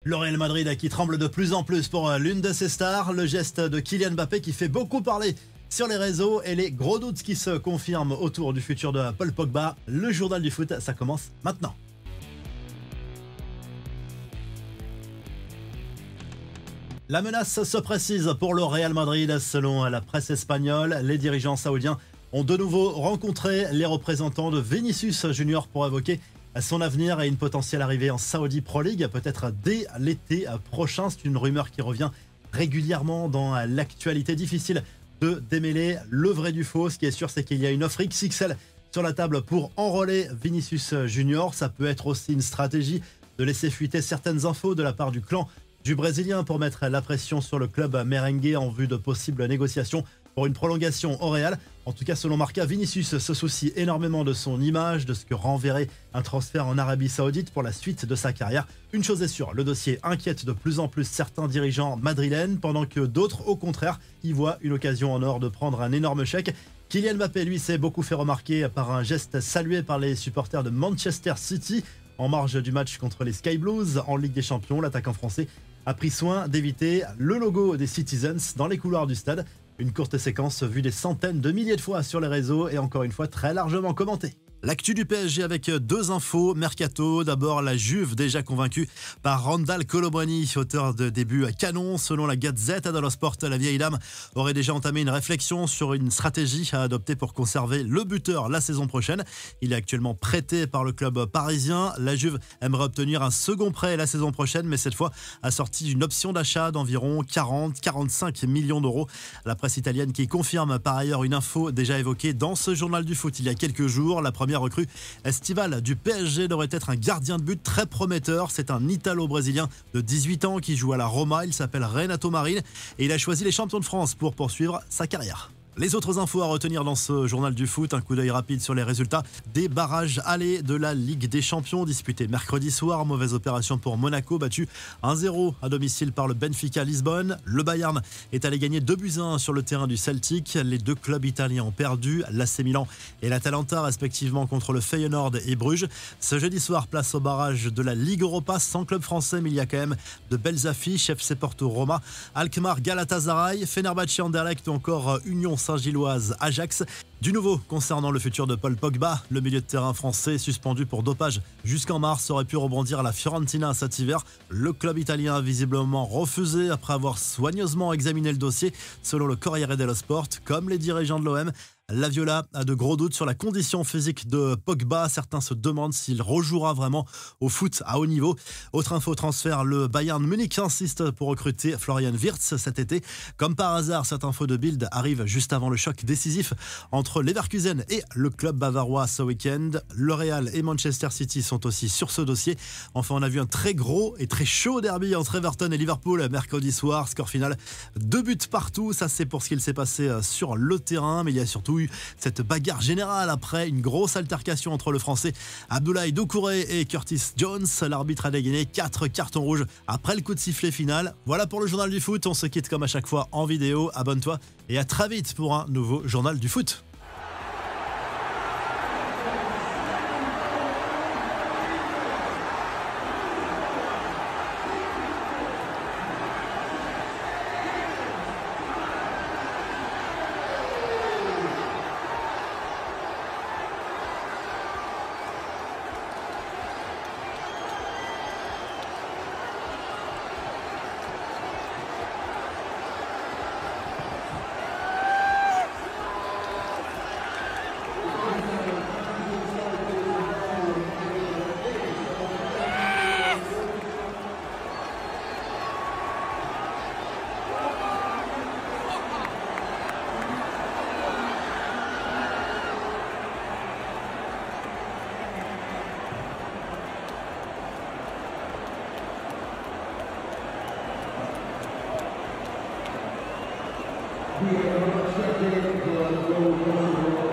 Le Real Madrid qui tremble de plus en plus pour l'une de ses stars, le geste de Kylian Mbappé qui fait beaucoup parler sur les réseaux et les gros doutes qui se confirment autour du futur de Paul Pogba. Le journal du foot, ça commence maintenant. La menace se précise pour le Real Madrid. Selon la presse espagnole, les dirigeants saoudiens ont de nouveau rencontré les représentants de Vinicius Junior pour évoquer son avenir et une potentielle arrivée en Saudi Pro League, peut-être dès l'été prochain. C'est une rumeur qui revient régulièrement dans l'actualité. Difficile de démêler le vrai du faux. Ce qui est sûr, c'est qu'il y a une offre XXL sur la table pour enrôler Vinicius Junior. Ça peut être aussi une stratégie de laisser fuiter certaines infos de la part du clan du Brésilien pour mettre la pression sur le club merengue en vue de possibles négociations pour une prolongation au Real. En tout cas, selon Marca, Vinicius se soucie énormément de son image, de ce que renverrait un transfert en Arabie Saoudite pour la suite de sa carrière. Une chose est sûre, le dossier inquiète de plus en plus certains dirigeants madrilènes, pendant que d'autres, au contraire, y voient une occasion en or de prendre un énorme chèque. Kylian Mbappé, lui, s'est beaucoup fait remarquer par un geste salué par les supporters de Manchester City en marge du match contre les Sky Blues en Ligue des Champions. L'attaquant français a pris soin d'éviter le logo des Citizens dans les couloirs du stade. Une courte séquence vue des centaines de milliers de fois sur les réseaux et encore une fois très largement commentée. L'actu du PSG avec deux infos mercato. D'abord, la Juve déjà convaincue par Randal Colomboigny, auteur de débuts canon. Selon la Gazzetta dello Sport, la vieille dame aurait déjà entamé une réflexion sur une stratégie à adopter pour conserver le buteur la saison prochaine. Il est actuellement prêté par le club parisien. La Juve aimerait obtenir un second prêt la saison prochaine, mais cette fois assorti d'une option d'achat d'environ 40-45 millions d'euros. La presse italienne qui confirme par ailleurs une info déjà évoquée dans ce journal du foot il y a quelques jours. La première recrue estivale du PSG devrait être un gardien de but très prometteur. C'est un Italo-brésilien de 18 ans qui joue à la Roma. Il s'appelle Renato Marine et il a choisi les champions de France pour poursuivre sa carrière. Les autres infos à retenir dans ce journal du foot, un coup d'œil rapide sur les résultats des barrages allés de la Ligue des Champions disputés mercredi soir. Mauvaise opération pour Monaco, battu 1-0 à domicile par le Benfica Lisbonne. Le Bayern est allé gagner 2-1 sur le terrain du Celtic. Les deux clubs italiens ont perdu, l'AC Milan et l'Atalanta respectivement contre le Feyenoord et Bruges. Ce jeudi soir, place au barrage de la Ligue Europa, sans club français, mais il y a quand même de belles affiches. FC Porto Roma, Alkmaar Galatasaray, Fenerbahçe Anderlecht ou encore Union Saint-Gilloise Ajax. Du nouveau concernant le futur de Paul Pogba, le milieu de terrain français suspendu pour dopage jusqu'en mars aurait pu rebondir à la Fiorentina cet hiver. Le club italien a visiblement refusé après avoir soigneusement examiné le dossier selon le Corriere dello Sport. Comme les dirigeants de l'OM, la Viola a de gros doutes sur la condition physique de Pogba. Certains se demandent s'il rejouera vraiment au foot à haut niveau. Autre info transfert, le Bayern Munich insiste pour recruter Florian Wirtz cet été. Comme par hasard, cette info de Bild arrive juste avant le choc décisif entre Leverkusen et le club bavarois ce week-end. Le Real et Manchester City sont aussi sur ce dossier. Enfin, on a vu un très gros et très chaud derby entre Everton et Liverpool mercredi soir. Score final, 2 buts partout. Ça, c'est pour ce qu'il s'est passé sur le terrain. Mais il y a surtout eu cette bagarre générale après une grosse altercation entre le français Abdoulaye Doucouré et Curtis Jones. L'arbitre a dégainé 4 cartons rouges après le coup de sifflet final. Voilà pour le journal du foot. On se quitte comme à chaque fois en vidéo. Abonne-toi et à très vite pour un nouveau journal du foot. We are accepting the